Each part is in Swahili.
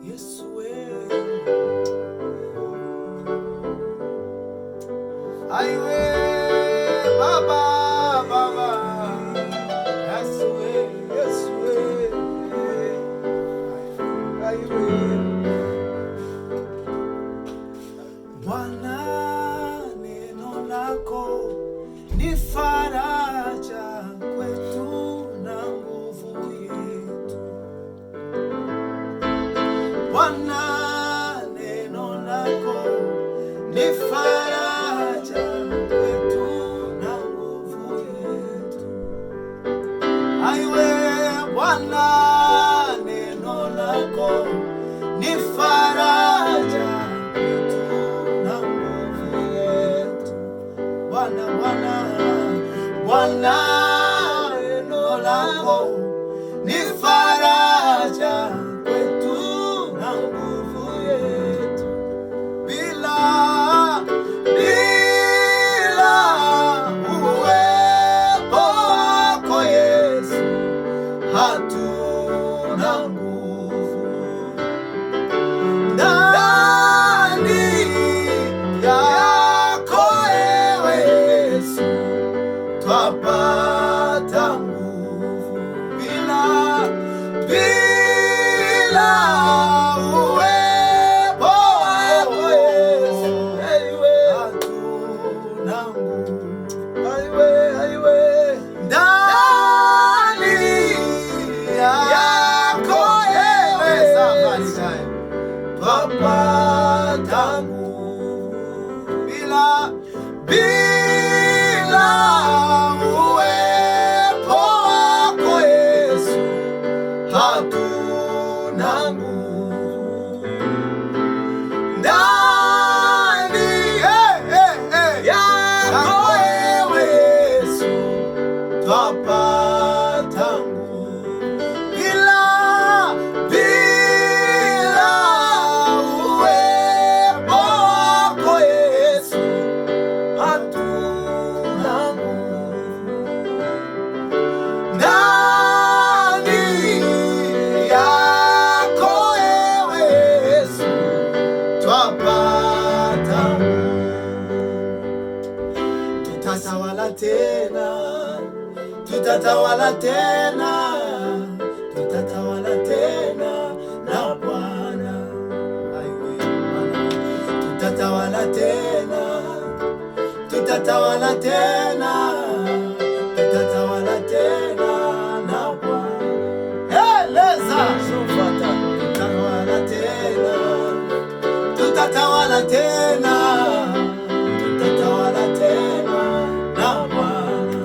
Yesu aiwe Baba Baba Yesu aiwe Bwana, neno lako ni faraja kwetu na nguvu yetu. Bwana, neno lako ni faraja kwetu na nguvu yetu. Aiwe Bwana, neno lako ni faraja kwetu na nguvu yetu. Bwana, Bwana, Bwana, neno lako ni faraja kwetu na nguvu yetu. Bila uwepo wako Yesu, hatuna nguvu. Ndani yako ewe Yesu, twapata nguvu. Bila uwepo wako Yesu, hatuna nguvu. Aiwe ndani yako ewe Yesu, twapata nguvu. Bila uwepo wako Yesu, hatuna nguvu. Ndani yako ewe Yesu, twapata nguvu. Bila uwepo wako Yesu, hatuna nguvu. Ndani yako ewe Yesu, twapata nguvu. Tutatawala tena, tutatawala tena, tutatawala tena na Bwana. Aiwe Bwana, tutatawala tena, tutatawala tena, tutatawala tena na Bwana. Eleza sofata, tutatawala tena, tutatawala tena, tutatawala tena na Bwana.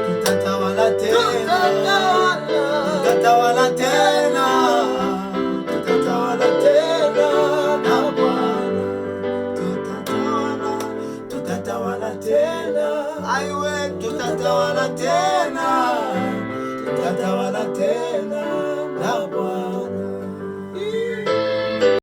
Tutatawala tena, tutatawala tena, tutatawala tena na Bwana. Tutatawala tena, aiwe tutatawala tena, tutatawala tena na Bwana.